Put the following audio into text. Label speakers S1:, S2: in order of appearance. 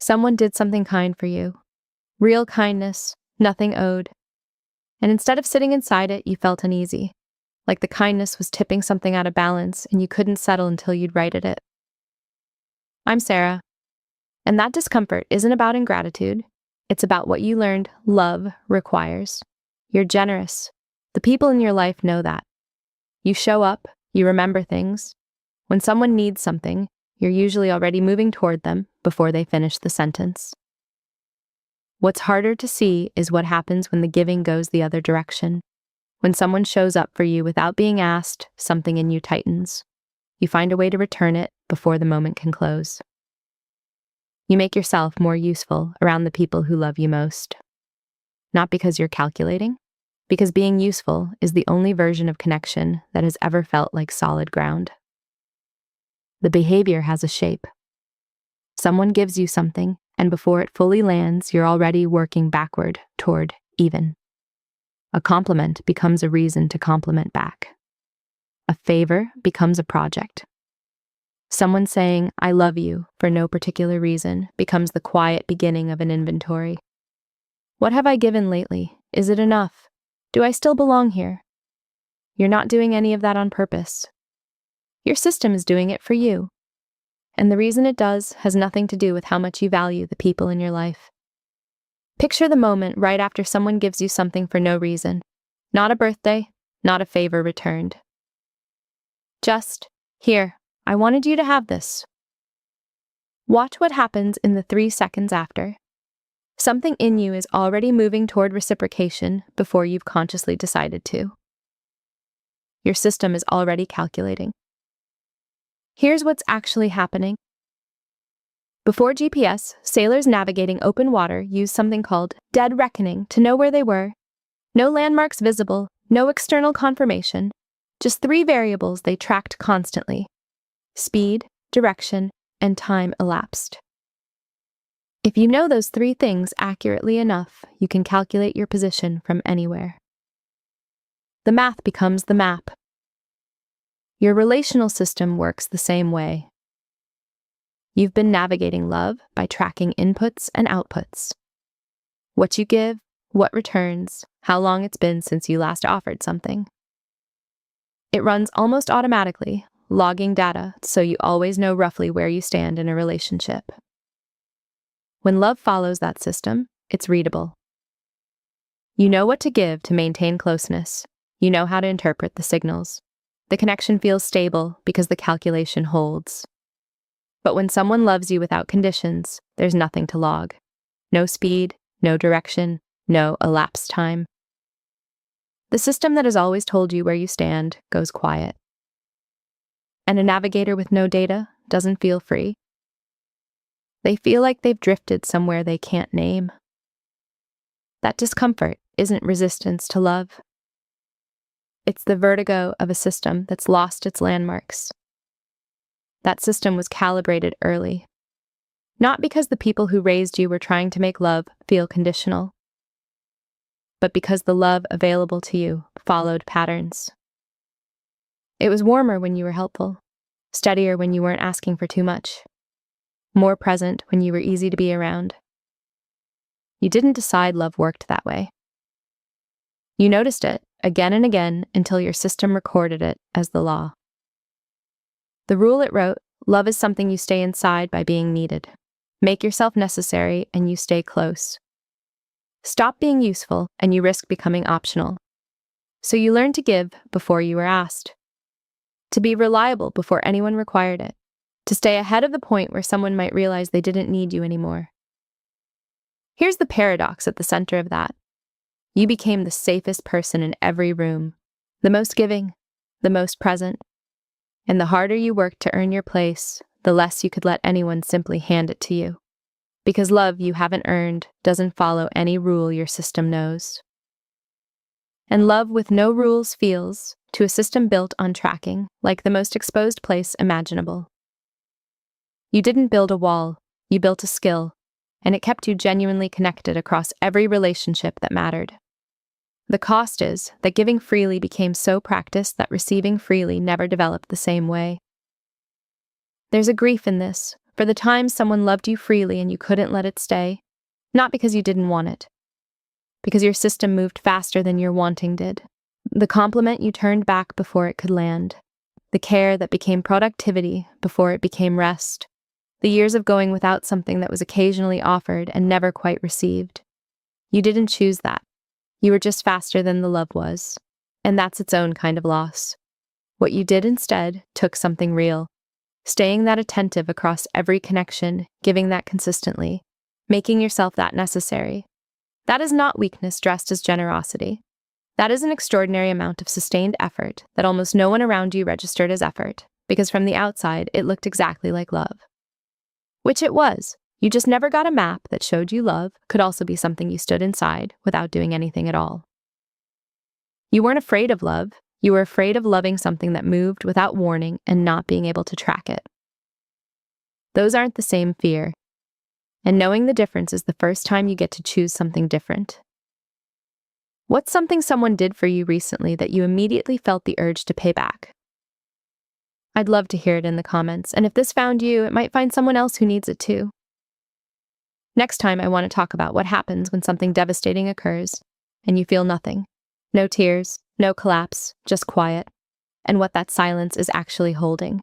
S1: Someone did something kind for you. Real kindness, nothing owed. And instead of sitting inside it, you felt uneasy, like the kindness was tipping something out of balance and you couldn't settle until you'd righted it. I'm Sarah, and that discomfort isn't about ingratitude. It's about what you learned love requires. You're generous. The people in your life know that. You show up, you remember things. When someone needs something, you're usually already moving toward them before they finish the sentence. What's harder to see is what happens when the giving goes the other direction. When someone shows up for you without being asked, something in you tightens. You find a way to return it before the moment can close. You make yourself more useful around the people who love you most. Not because you're calculating, because being useful is the only version of connection that has ever felt like solid ground. The behavior has a shape. Someone gives you something, and before it fully lands, you're already working backward toward even. A compliment becomes a reason to compliment back. A favor becomes a project. Someone saying, "I love you," for no particular reason becomes the quiet beginning of an inventory. What have I given lately? Is it enough? Do I still belong here? You're not doing any of that on purpose. Your system is doing it for you. And the reason it does has nothing to do with how much you value the people in your life. Picture the moment right after someone gives you something for no reason. Not a birthday, not a favor returned. Just, "Here, I wanted you to have this." Watch what happens in the 3 seconds after. Something in you is already moving toward reciprocation before you've consciously decided to. Your system is already calculating. Here's what's actually happening. Before GPS, sailors navigating open water used something called dead reckoning to know where they were. No landmarks visible, no external confirmation, just 3 variables they tracked constantly: speed, direction, and time elapsed. If you know those 3 things accurately enough, you can calculate your position from anywhere. The math becomes the map. Your relational system works the same way. You've been navigating love by tracking inputs and outputs. What you give, what returns, how long it's been since you last offered something. It runs almost automatically, logging data so you always know roughly where you stand in a relationship. When love follows that system, it's readable. You know what to give to maintain closeness. You know how to interpret the signals. The connection feels stable because the calculation holds. But when someone loves you without conditions, there's nothing to log. No speed, no direction, no elapsed time. The system that has always told you where you stand goes quiet. And a navigator with no data doesn't feel free. They feel like they've drifted somewhere they can't name. That discomfort isn't resistance to love. It's the vertigo of a system that's lost its landmarks. That system was calibrated early. Not because the people who raised you were trying to make love feel conditional, but because the love available to you followed patterns. It was warmer when you were helpful, steadier when you weren't asking for too much, more present when you were easy to be around. You didn't decide love worked that way. You noticed it again and again until your system recorded it as the law. The rule it wrote: love is something you stay inside by being needed. Make yourself necessary and you stay close. Stop being useful and you risk becoming optional. So you learn to give before you were asked. To be reliable before anyone required it. To stay ahead of the point where someone might realize they didn't need you anymore. Here's the paradox at the center of that. You became the safest person in every room, the most giving, the most present. And the harder you worked to earn your place, the less you could let anyone simply hand it to you. Because love you haven't earned doesn't follow any rule your system knows. And love with no rules feels, to a system built on tracking, like the most exposed place imaginable. You didn't build a wall, you built a skill, and it kept you genuinely connected across every relationship that mattered. The cost is that giving freely became so practiced that receiving freely never developed the same way. There's a grief in this, For the times someone loved you freely and you couldn't let it stay. Not because you didn't want it. Because your system moved faster than your wanting did. The compliment you turned back before it could land. The care that became productivity before it became rest. The years of going without something that was occasionally offered and never quite received. You didn't choose that. You were just faster than the love was. And that's its own kind of loss. What you did instead took something real. Staying that attentive across every connection, giving that consistently, making yourself that necessary. That is not weakness dressed as generosity. That is an extraordinary amount of sustained effort that almost no one around you registered as effort, because from the outside, it looked exactly like love. Which it was. You just never got a map that showed you love could also be something you stood inside without doing anything at all. You weren't afraid of love. You were afraid of loving something that moved without warning and not being able to track it. Those aren't the same fear. And knowing the difference is the first time you get to choose something different. What's something someone did for you recently that you immediately felt the urge to pay back? I'd love to hear it in the comments, and if this found you, it might find someone else who needs it too. Next time, I want to talk about what happens when something devastating occurs and you feel nothing. No tears, no collapse, just quiet, and what that silence is actually holding.